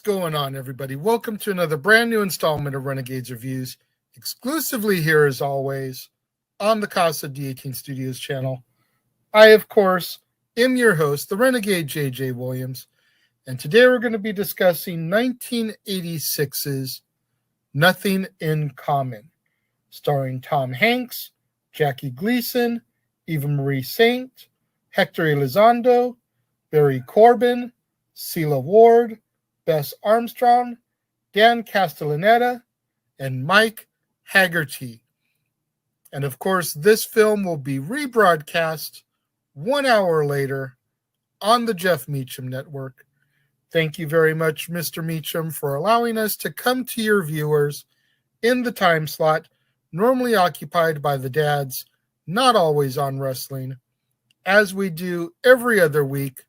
going on, everybody? Welcome to another brand new installment of Renegades Reviews, exclusively here as always on the Casa D18 Studios channel. I, of course, am your host, the Renegade J.J. Williams, and today we're going to be discussing 1986's Nothing in Common, starring Tom Hanks, Jackie Gleason, Eva Marie Saint, Hector Elizondo, Barry Corbin, Celia Ward, Bess Armstrong, Dan Castellaneta, and Mike Haggerty. And of course, this film will be rebroadcast 1 hour later on the Jeff Meacham Network. Thank you very much, Mr. Meacham, for allowing us to come to your viewers in the time slot normally occupied by the dads, not always on wrestling, as we do every other week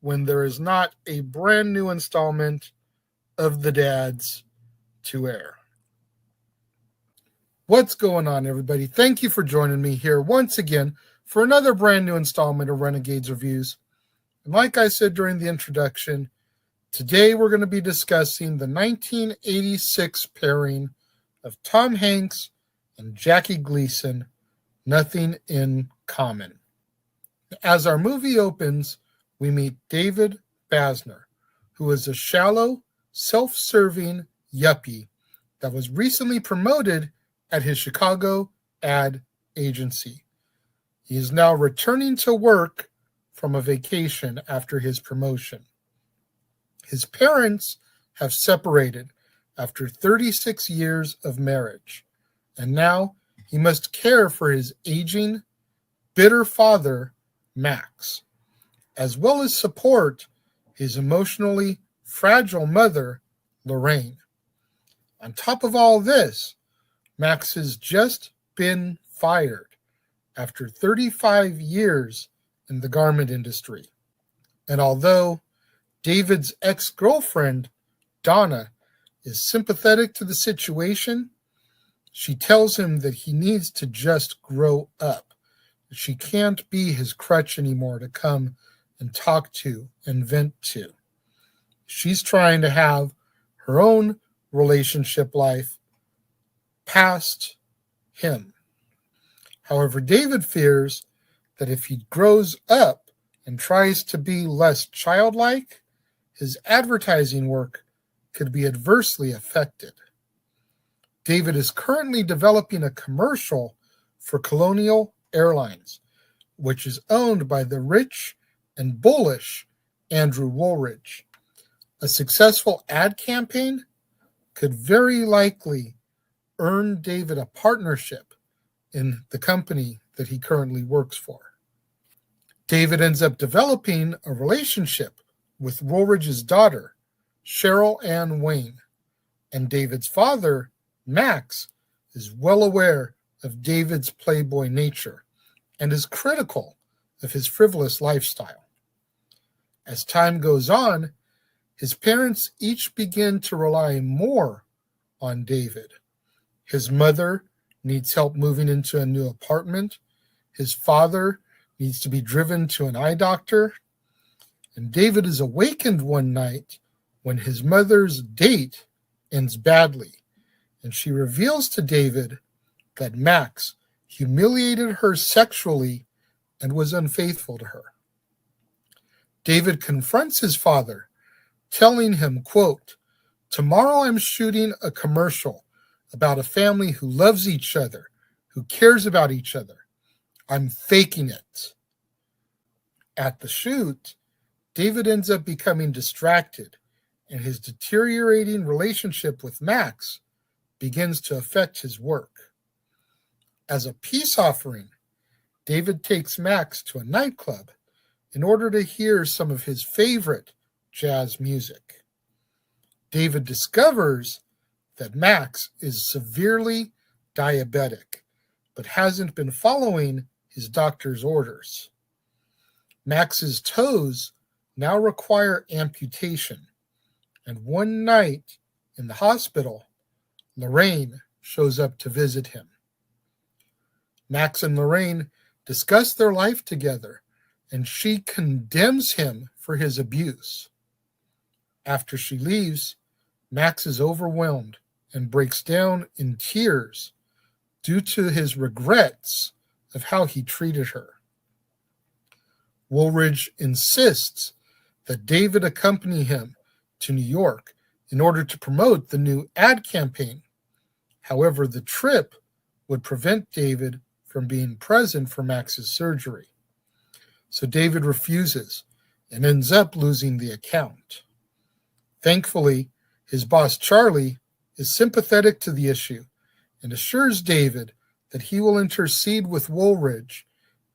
when there is not a brand new installment of the dads to air. What's going on, everybody? Thank you for joining me here once again for another brand new installment of Renegades Reviews. And like I said during the introduction, today we're going to be discussing the 1986 pairing of Tom Hanks and Jackie Gleason, Nothing in Common. As our movie opens, we meet David Basner, who is a shallow, self-serving yuppie that was recently promoted at his Chicago ad agency. He is now returning to work from a vacation after his promotion. His parents have separated after 36 years of marriage, and now he must care for his aging, bitter father, Max, as well as support his emotionally fragile mother, Lorraine. On top of all this, Max has just been fired after 35 years in the garment industry. And although David's ex-girlfriend, Donna, is sympathetic to the situation, she tells him that he needs to just grow up. She can't be his crutch anymore to come and talk to and vent to. She's trying to have her own relationship life past him. However, David fears that if he grows up and tries to be less childlike, his advertising work could be adversely affected. David is currently developing a commercial for Colonial Airlines, which is owned by the rich and bullish Andrew Woolridge. A successful ad campaign could very likely earn David a partnership in the company that he currently works for. David ends up developing a relationship with Woolridge's daughter, Cheryl Ann Wayne, and David's father, Max, is well aware of David's playboy nature and is critical of his frivolous lifestyle. As time goes on, his parents each begin to rely more on David. His mother needs help moving into a new apartment. His father needs to be driven to an eye doctor. And David is awakened one night when his mother's date ends badly, and she reveals to David that Max humiliated her sexually and was unfaithful to her. David confronts his father, telling him, quote, "Tomorrow I'm shooting a commercial about a family who loves each other, who cares about each other. I'm faking it." At the shoot, David ends up becoming distracted, and his deteriorating relationship with Max begins to affect his work. As a peace offering, David takes Max to a nightclub in order to hear some of his favorite jazz music. David discovers that Max is severely diabetic, but hasn't been following his doctor's orders. Max's toes now require amputation, and one night in the hospital, Lorraine shows up to visit him. Max and Lorraine discuss their life together, and she condemns him for his abuse. After she leaves, Max is overwhelmed and breaks down in tears due to his regrets of how he treated her. Woolridge insists that David accompany him to New York in order to promote the new ad campaign. However, the trip would prevent David from being present for Max's surgery. So David refuses and ends up losing the account. Thankfully, his boss Charlie is sympathetic to the issue and assures David that he will intercede with Woolridge,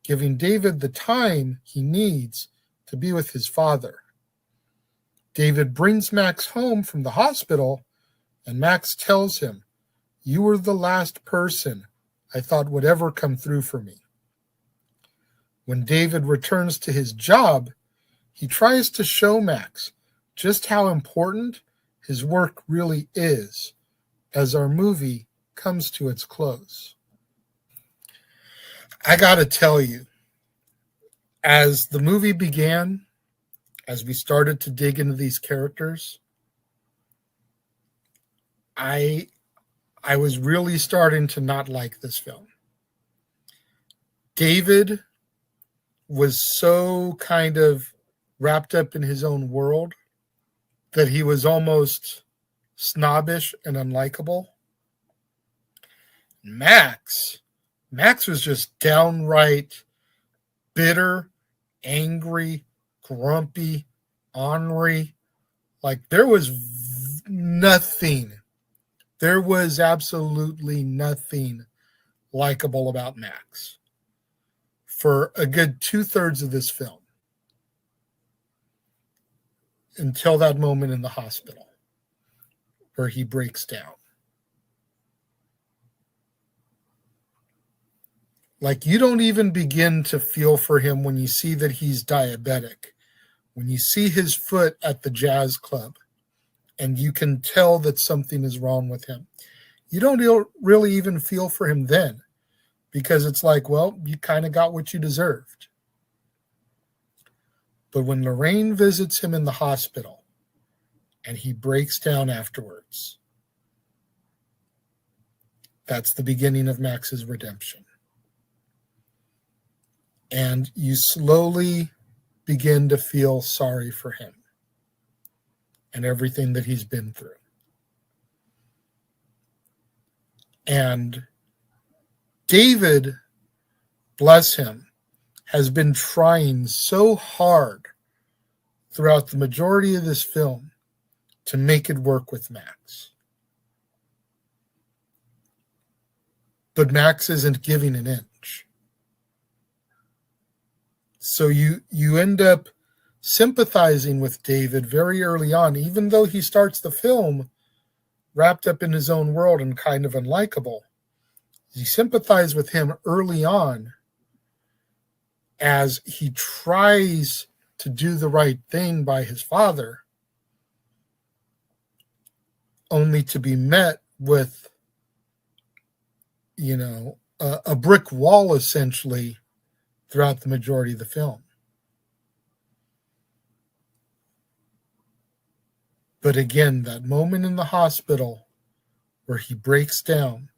giving David the time he needs to be with his father. David brings Max home from the hospital, and Max tells him, "You were the last person I thought would ever come through for me." When David returns to his job, he tries to show Max just how important his work really is as our movie comes to its close. I gotta tell you, as the movie began, as we started to dig into these characters, I was really starting to not like this film. David was so kind of wrapped up in his own world that he was almost snobbish and unlikable. Max was just downright bitter, angry, grumpy, ornery. Like there was absolutely nothing likable about Max for a good 2/3 of this film, until that moment in the hospital where he breaks down. Like, you don't even begin to feel for him when you see that he's diabetic, when you see his foot at the jazz club, and you can tell that something is wrong with him. You don't really even feel for him then, because it's like, well, you kind of got what you deserved. But when Lorraine visits him in the hospital and he breaks down afterwards, that's the beginning of Max's redemption. And you slowly begin to feel sorry for him and everything that he's been through. And David, bless him, has been trying so hard throughout the majority of this film to make it work with Max. But Max isn't giving an inch. So you end up sympathizing with David very early on, even though he starts the film wrapped up in his own world and kind of unlikable. You sympathize with him early on as he tries to do the right thing by his father, only to be met with, a brick wall, essentially, throughout the majority of the film. But again, that moment in the hospital where he breaks down,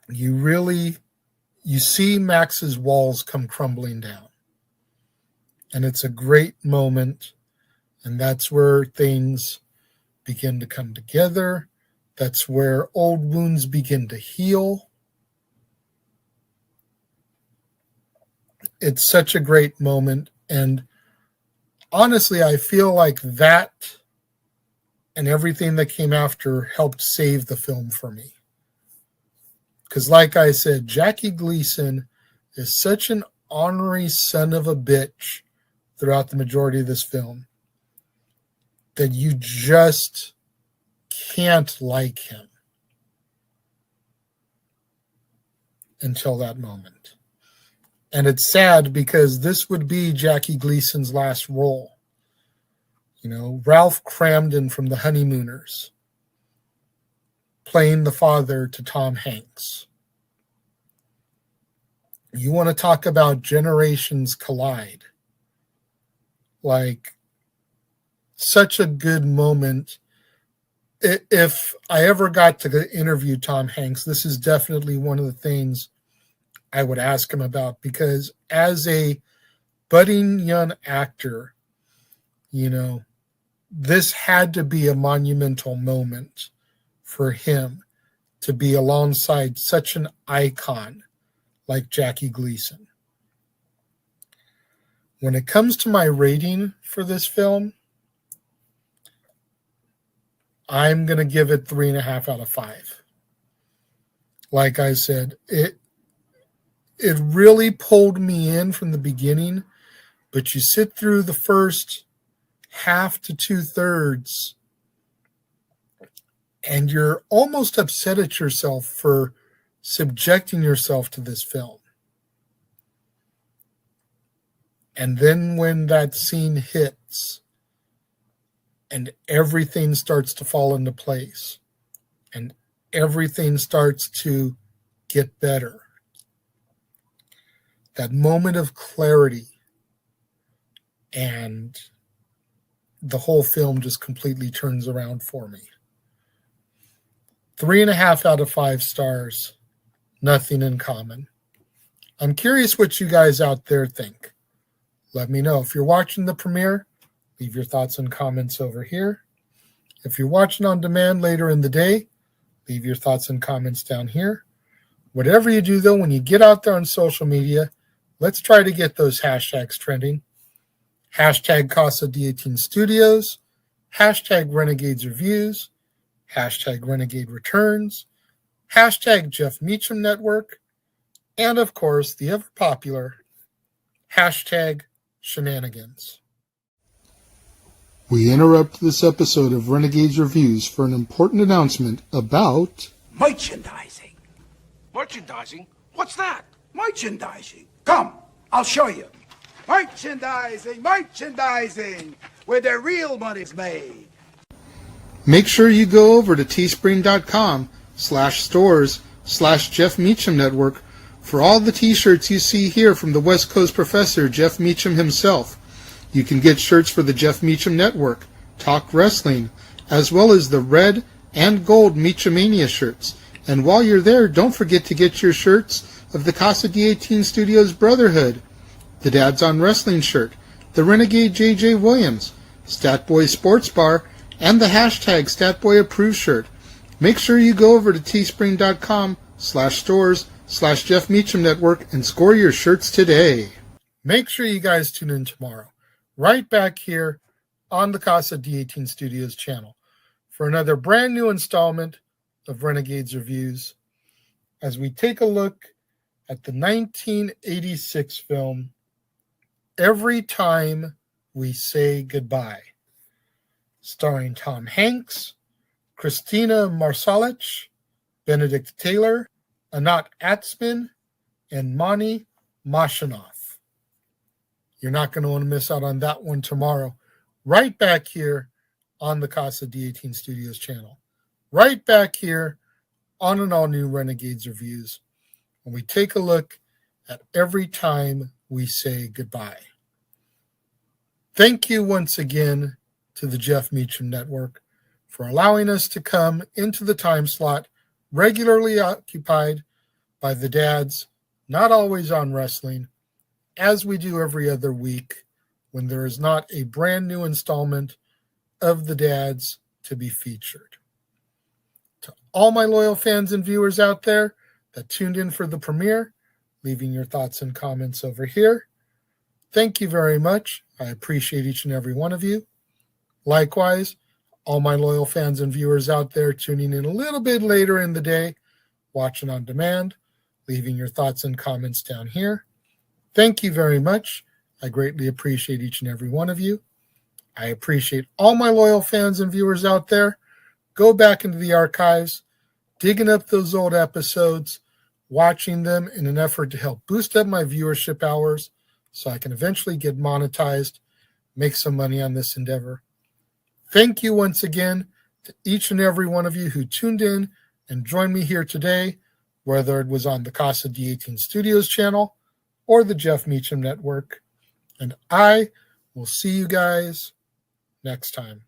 you see Max's walls come crumbling down. And it's a great moment. And that's where things begin to come together. That's where old wounds begin to heal. It's such a great moment. And honestly, I feel like that and everything that came after helped save the film for me. Because like I said, Jackie Gleason is such an ornery son of a bitch throughout the majority of this film that you just can't like him until that moment. And it's sad because this would be Jackie Gleason's last role. Ralph Cramden from The Honeymooners, playing the father to Tom Hanks. You want to talk about generations collide. Like, such a good moment. If I ever got to interview Tom Hanks, this is definitely one of the things I would ask him about, because as a budding young actor, this had to be a monumental moment for him to be alongside such an icon like Jackie Gleason. When it comes to my rating for this film, I'm going to give it 3.5 out of 5. Like I said, it really pulled me in from the beginning, but you sit through the first half to 2/3 and you're almost upset at yourself for subjecting yourself to this film. And then when that scene hits and everything starts to fall into place and everything starts to get better, that moment of clarity, and the whole film just completely turns around for me. 3.5 out of 5 stars. Nothing in common. I'm curious what you guys out there think. Let me know. If you're watching the premiere, leave your thoughts and comments over here. If you're watching on demand later in the day, leave your thoughts and comments down here. Whatever you do, though, when you get out there on social media, let's try to get those hashtags trending. Hashtag Casa D18 Studios, hashtag Renegades Reviews, hashtag Renegade Returns, hashtag Jeff Meacham Network, and of course, the ever popular hashtag Shenanigans. We interrupt this episode of Renegades Reviews for an important announcement about merchandising. Merchandising? What's that? Merchandising. Come, I'll show you. Merchandising, where the real money's made. Make sure you go over to teespring.com/stores/Jeff Meacham Network for all the t-shirts you see here from the West Coast professor, Jeff Meacham himself. You can get shirts for the Jeff Meacham Network, Talk Wrestling, as well as the red and gold Meachamania shirts. And while you're there, don't forget to get your shirts of the Casa D18 Studios Brotherhood, the Dads on Wrestling shirt, the Renegade JJ Williams, Statboy Sports Bar, and the hashtag Statboy Approved shirt. Make sure you go over to teespring.com/stores/Jeff Meacham Network and score your shirts today. Make sure you guys tune in tomorrow, right back here on the Casa D18 Studios channel, for another brand new installment of Renegades Reviews, as we take a look at the 1986 film Every Time We Say Goodbye, starring Tom Hanks, Christina Marsalich, Benedict Taylor, Anat Atzman, and Mani Mashanoff. You're not going to want to miss out on that one tomorrow, right back here on the Casa D18 Studios channel, right back here on an all-new Renegades Reviews, when we take a look at Every Time We Say Goodbye. Thank you once again to the Jeff Meacham Network for allowing us to come into the time slot regularly occupied by the dads, not always on wrestling, as we do every other week when there is not a brand new installment of the dads to be featured. To all my loyal fans and viewers out there that tuned in for the premiere, leaving your thoughts and comments over here, thank you very much. I appreciate each and every one of you. Likewise, all my loyal fans and viewers out there tuning in a little bit later in the day, watching on demand, leaving your thoughts and comments down here. Thank you very much. I greatly appreciate each and every one of you. I appreciate all my loyal fans and viewers out there. Go back into the archives, digging up those old episodes, watching them in an effort to help boost up my viewership hours so I can eventually get monetized, make some money on this endeavor. Thank you once again to each and every one of you who tuned in and joined me here today, whether it was on the Casa D18 Studios channel or the Jeff Meacham Network. And I will see you guys next time.